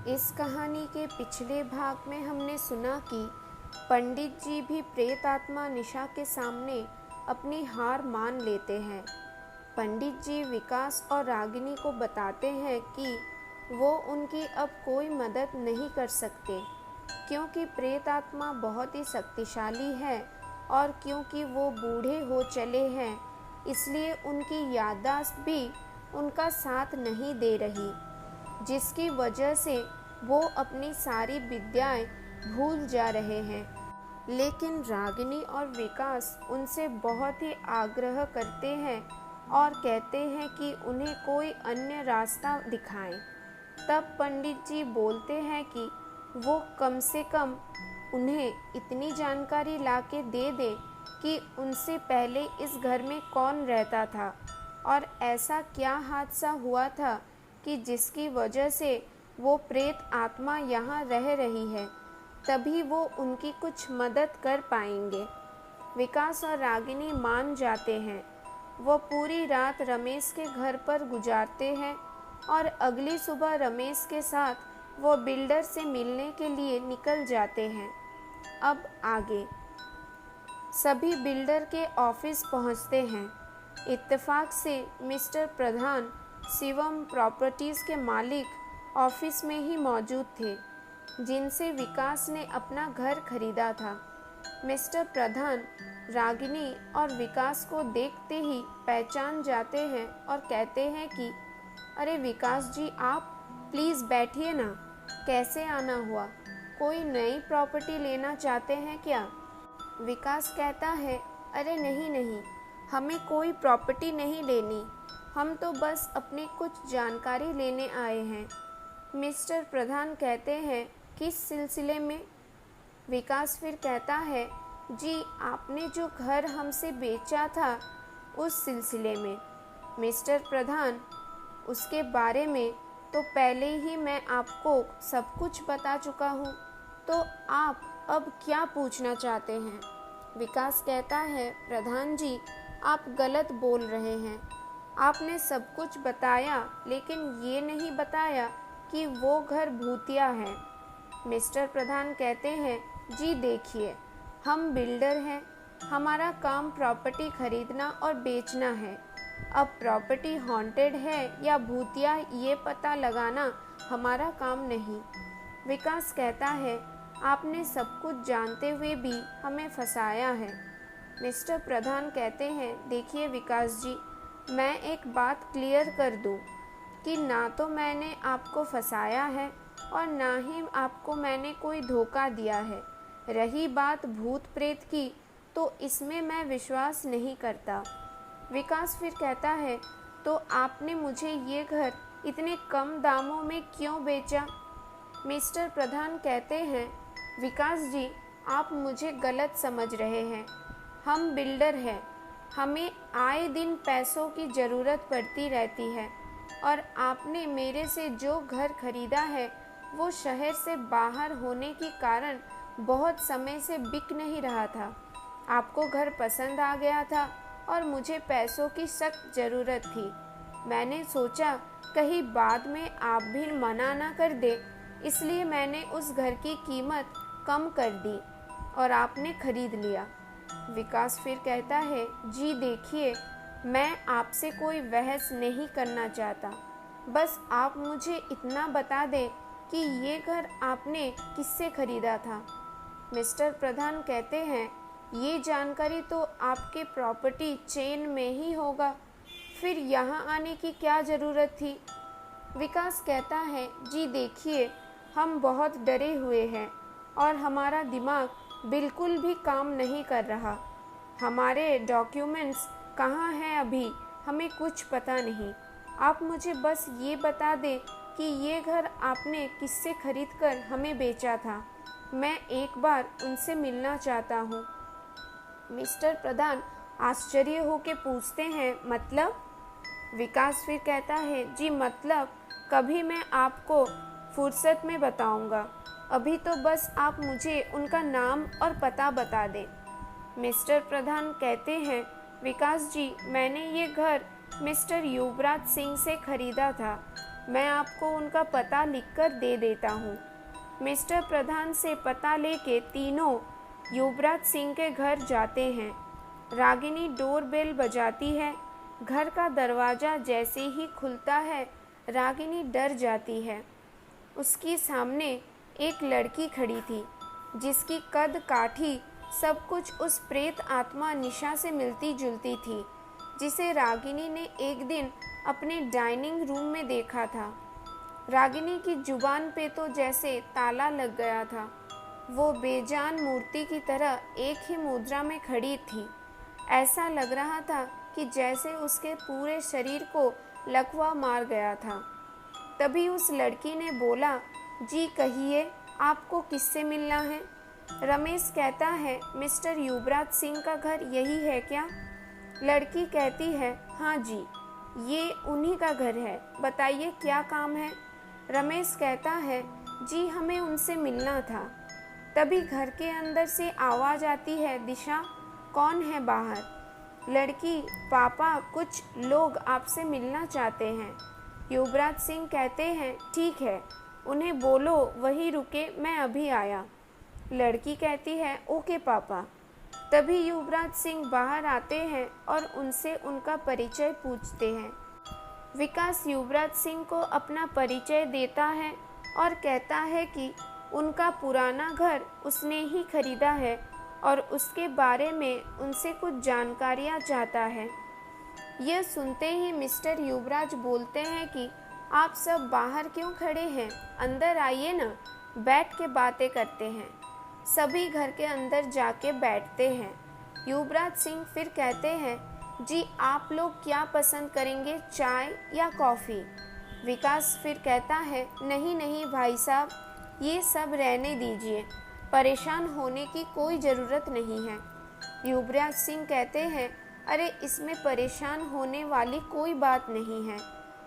इस कहानी के पिछले भाग में हमने सुना कि पंडित जी भी प्रेत आत्मा निशा के सामने अपनी हार मान लेते हैं। पंडित जी विकास और रागिनी को बताते हैं कि वो उनकी अब कोई मदद नहीं कर सकते, क्योंकि प्रेत आत्मा बहुत ही शक्तिशाली है और क्योंकि वो बूढ़े हो चले हैं, इसलिए उनकी याददाश्त भी उनका साथ नहीं दे रही, जिसकी वजह से वो अपनी सारी विद्याएं भूल जा रहे हैं। लेकिन रागिनी और विकास उनसे बहुत ही आग्रह करते हैं और कहते हैं कि उन्हें कोई अन्य रास्ता दिखाएं। तब पंडित जी बोलते हैं कि वो कम से कम उन्हें इतनी जानकारी लाके दे दे कि उनसे पहले इस घर में कौन रहता था और ऐसा क्या हादसा हुआ था कि जिसकी वजह से वो प्रेत आत्मा यहाँ रह रही है, तभी वो उनकी कुछ मदद कर पाएंगे। विकास और रागिनी मान जाते हैं। वो पूरी रात रमेश के घर पर गुजारते हैं और अगली सुबह रमेश के साथ वो बिल्डर से मिलने के लिए निकल जाते हैं। अब आगे सभी बिल्डर के ऑफिस पहुंचते हैं। इत्तेफाक से मिस्टर प्रधान शिवम प्रॉपर्टीज़ के मालिक ऑफिस में ही मौजूद थे, जिनसे विकास ने अपना घर खरीदा था। मिस्टर प्रधान रागिनी और विकास को देखते ही पहचान जाते हैं और कहते हैं कि अरे विकास जी, आप प्लीज़ बैठिए ना, कैसे आना हुआ? कोई नई प्रॉपर्टी लेना चाहते हैं क्या? विकास कहता है अरे नहीं, हमें कोई प्रॉपर्टी नहीं लेनी, हम तो बस अपनी कुछ जानकारी लेने आए हैं। मिस्टर प्रधान कहते हैं किस सिलसिले में? विकास फिर कहता है जी, आपने जो घर हमसे बेचा था उस सिलसिले में। मिस्टर प्रधान, उसके बारे में तो पहले ही मैं आपको सब कुछ बता चुका हूँ, तो आप अब क्या पूछना चाहते हैं? विकास कहता है प्रधान जी, आप गलत बोल रहे हैं। आपने सब कुछ बताया, लेकिन ये नहीं बताया कि वो घर भूतिया है। मिस्टर प्रधान कहते हैं जी देखिए, हम बिल्डर हैं, हमारा काम प्रॉपर्टी खरीदना और बेचना है। अब प्रॉपर्टी हॉन्टेड है या भूतिया, ये पता लगाना हमारा काम नहीं। विकास कहता है आपने सब कुछ जानते हुए भी हमें फंसाया है। मिस्टर प्रधान कहते हैं देखिए विकास जी, मैं एक बात क्लियर कर दूं कि ना तो मैंने आपको फंसाया है और ना ही आपको मैंने कोई धोखा दिया है। रही बात भूत प्रेत की, तो इसमें मैं विश्वास नहीं करता। विकास फिर कहता है तो आपने मुझे ये घर इतने कम दामों में क्यों बेचा? मिस्टर प्रधान कहते हैं विकास जी, आप मुझे गलत समझ रहे हैं। हम बिल्डर हैं, हमें आए दिन पैसों की ज़रूरत पड़ती रहती है और आपने मेरे से जो घर खरीदा है वो शहर से बाहर होने के कारण बहुत समय से बिक नहीं रहा था। आपको घर पसंद आ गया था और मुझे पैसों की सख्त ज़रूरत थी। मैंने सोचा कहीं बाद में आप भी मना ना कर दे, इसलिए मैंने उस घर की कीमत कम कर दी और आपने खरीद लिया। विकास फिर कहता है जी देखिए, मैं आपसे कोई बहस नहीं करना चाहता, बस आप मुझे इतना बता दें कि ये घर आपने किससे खरीदा था। मिस्टर प्रधान कहते हैं ये जानकारी तो आपके प्रॉपर्टी चेन में ही होगा, फिर यहाँ आने की क्या ज़रूरत थी? विकास कहता है जी देखिए, हम बहुत डरे हुए हैं और हमारा दिमाग बिल्कुल भी काम नहीं कर रहा। हमारे डॉक्यूमेंट्स कहाँ हैं अभी हमें कुछ पता नहीं। आप मुझे बस ये बता दें कि ये घर आपने किससे खरीदकर हमें बेचा था। मैं एक बार उनसे मिलना चाहता हूँ। मिस्टर प्रधान आश्चर्य होकर पूछते हैं मतलब? विकास फिर कहता है जी मतलब कभी मैं आपको फुर्सत में बताऊंगा, अभी तो बस आप मुझे उनका नाम और पता बता दें। मिस्टर प्रधान कहते हैं विकास जी, मैंने ये घर मिस्टर युवराज सिंह से खरीदा था। मैं आपको उनका पता लिखकर दे देता हूँ। मिस्टर प्रधान से पता लेके तीनों युवराज सिंह के घर जाते हैं। रागिनी डोर बेल बजाती है। घर का दरवाज़ा जैसे ही खुलता है, रागिनी डर जाती है। उसके सामने एक लड़की खड़ी थी, जिसकी कद काठी सब कुछ उस प्रेत आत्मा निशा से मिलती जुलती थी, जिसे रागिनी ने एक दिन अपने डाइनिंग रूम में देखा था। रागिनी की जुबान पे तो जैसे ताला लग गया था। वो बेजान मूर्ति की तरह एक ही मुद्रा में खड़ी थी। ऐसा लग रहा था कि जैसे उसके पूरे शरीर को लकवा मार गया था। तभी उस लड़की ने बोला, जी कहिए, आपको किससे मिलना है? रमेश कहता है, मिस्टर युवराज सिंह का घर यही है क्या? लड़की कहती है, हाँ जी, ये उन्हीं का घर है। बताइए क्या काम है? रमेश कहता है, जी हमें उनसे मिलना था। तभी घर के अंदर से आवाज़ आती है, दिशा कौन है बाहर? लड़की, पापा कुछ लोग आपसे मिलना चाहते हैं। युवराज सिंह कहते हैं, ठीक है, उन्हें बोलो वहीं रुके, मैं अभी आया। लड़की कहती है, ओके पापा। तभी युवराज सिंह बाहर आते हैं और उनसे उनका परिचय पूछते हैं। विकास युवराज सिंह को अपना परिचय देता है और कहता है कि उनका पुराना घर उसने ही खरीदा है और उसके बारे में उनसे कुछ जानकारियाँ चाहता है। यह सुनते ही मिस्टर युवराज बोलते हैं कि आप सब बाहर क्यों खड़े हैं, अंदर आइए ना, बैठ के बातें करते हैं। सभी घर के अंदर जाके बैठते हैं। युवराज सिंह फिर कहते हैं, जी आप लोग क्या पसंद करेंगे, चाय या कॉफ़ी? विकास फिर कहता है, नहीं नहीं भाई साहब, ये सब रहने दीजिए, परेशान होने की कोई ज़रूरत नहीं है। युवराज सिंह कहते हैं, अरे इसमें परेशान होने वाली कोई बात नहीं है।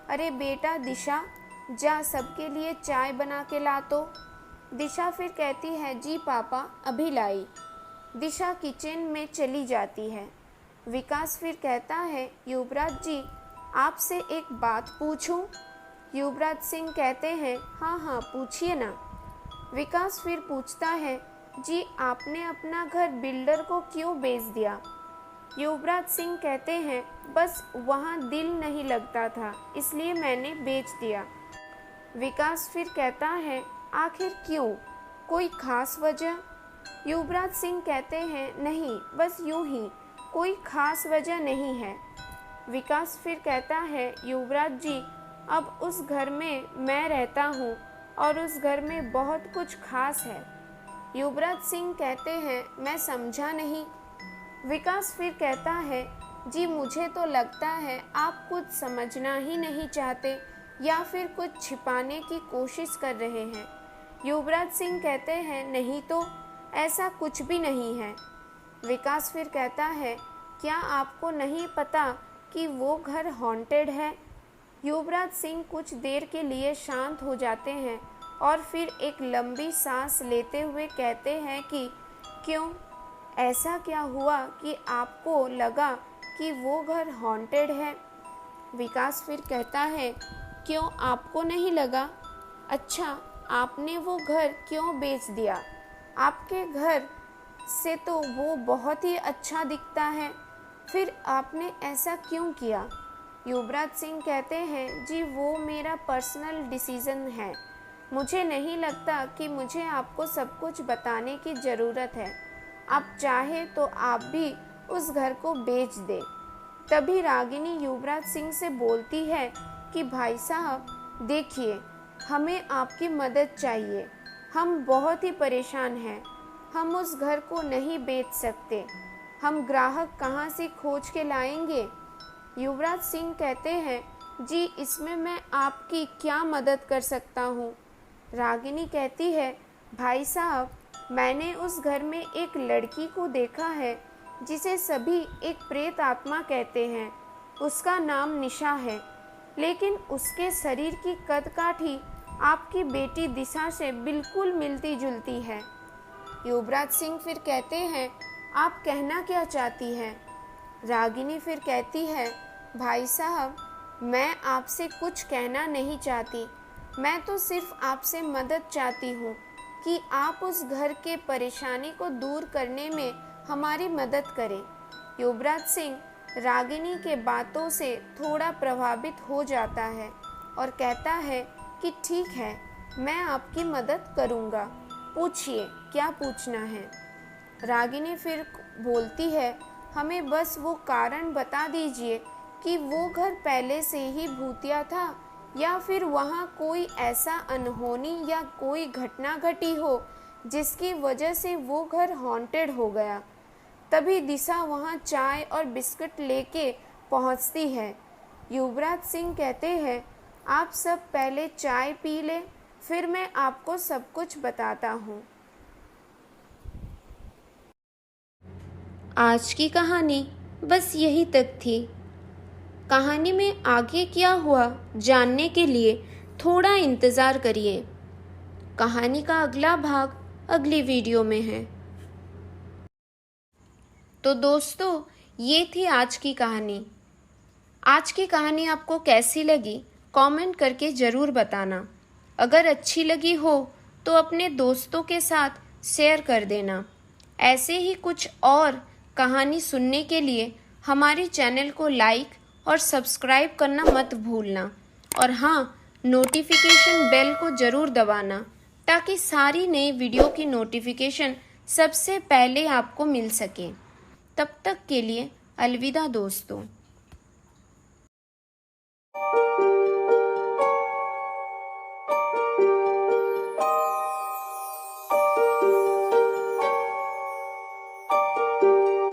अरे बेटा दिशा, जा सबके लिए चाय बना के ला तो। दिशा फिर कहती है, जी पापा अभी लाई। दिशा किचन में चली जाती है। विकास फिर कहता है, युवराज जी आपसे एक बात पूछूं? युवराज सिंह कहते हैं, हाँ हाँ पूछिए ना। विकास फिर पूछता है, जी आपने अपना घर बिल्डर को क्यों बेच दिया? युवराज सिंह कहते हैं, बस वहाँ दिल नहीं लगता था, इसलिए मैंने बेच दिया। विकास फिर कहता है, आखिर क्यों, कोई खास वजह? युवराज सिंह कहते हैं, नहीं बस यूं ही, कोई खास वजह नहीं है। विकास फिर कहता है, युवराज जी अब उस घर में मैं रहता हूँ और उस घर में बहुत कुछ खास है। युवराज सिंह कहते हैं, मैं समझा नहीं। विकास फिर कहता है, जी मुझे तो लगता है आप कुछ समझना ही नहीं चाहते या फिर कुछ छिपाने की कोशिश कर रहे हैं। युवराज सिंह कहते हैं, नहीं तो, ऐसा कुछ भी नहीं है। विकास फिर कहता है, क्या आपको नहीं पता कि वो घर हॉन्टेड है? युवराज सिंह कुछ देर के लिए शांत हो जाते हैं और फिर एक लंबी सांस लेते हुए कहते हैं कि क्यों, ऐसा क्या हुआ कि आपको लगा कि वो घर हॉन्टेड है? विकास फिर कहता है, क्यों आपको नहीं लगा? अच्छा, आपने वो घर क्यों बेच दिया? आपके घर से तो वो बहुत ही अच्छा दिखता है, फिर आपने ऐसा क्यों किया? युवराज सिंह कहते हैं, जी वो मेरा पर्सनल डिसीज़न है। मुझे नहीं लगता कि मुझे आपको सब कुछ बताने की ज़रूरत है। आप चाहे तो आप भी उस घर को बेच दे। तभी रागिनी युवराज सिंह से बोलती है कि भाई साहब देखिए, हमें आपकी मदद चाहिए, हम बहुत ही परेशान हैं, हम उस घर को नहीं बेच सकते, हम ग्राहक कहाँ से खोज के लाएंगे? युवराज सिंह कहते हैं, जी इसमें मैं आपकी क्या मदद कर सकता हूँ? रागिनी कहती है, भाई साहब मैंने उस घर में एक लड़की को देखा है जिसे सभी एक प्रेत आत्मा कहते हैं। उसका नाम निशा है, लेकिन उसके शरीर की कदकाठी आपकी बेटी दिशा से बिल्कुल मिलती जुलती है। युवराज सिंह फिर कहते हैं, आप कहना क्या चाहती हैं? रागिनी फिर कहती है, भाई साहब मैं आपसे कुछ कहना नहीं चाहती, मैं तो सिर्फ आपसे मदद चाहती हूँ कि आप उस घर के परेशानी को दूर करने में हमारी मदद करें। युवराज सिंह रागिनी के बातों से थोड़ा प्रभावित हो जाता है और कहता है कि ठीक है, मैं आपकी मदद करूँगा, पूछिए क्या पूछना है। रागिनी फिर बोलती है, हमें बस वो कारण बता दीजिए कि वो घर पहले से ही भूतिया था या फिर वहाँ कोई ऐसा अनहोनी या कोई घटना घटी हो जिसकी वजह से वो घर हॉन्टेड हो गया। तभी दिशा वहाँ चाय और बिस्कुट लेके पहुँचती है। युवराज सिंह कहते हैं, आप सब पहले चाय पी ले, फिर मैं आपको सब कुछ बताता हूँ। आज की कहानी बस यही तक थी। कहानी में आगे क्या हुआ जानने के लिए थोड़ा इंतज़ार करिए। कहानी का अगला भाग अगली वीडियो में है। तो दोस्तों, ये थी आज की कहानी। आज की कहानी आपको कैसी लगी कमेंट करके ज़रूर बताना। अगर अच्छी लगी हो तो अपने दोस्तों के साथ शेयर कर देना। ऐसे ही कुछ और कहानी सुनने के लिए हमारे चैनल को लाइक और सब्सक्राइब करना मत भूलना। और हाँ, नोटिफिकेशन बेल को ज़रूर दबाना ताकि सारी नई वीडियो की नोटिफिकेशन सबसे पहले आपको मिल सके। तब तक के लिए अलविदा दोस्तों।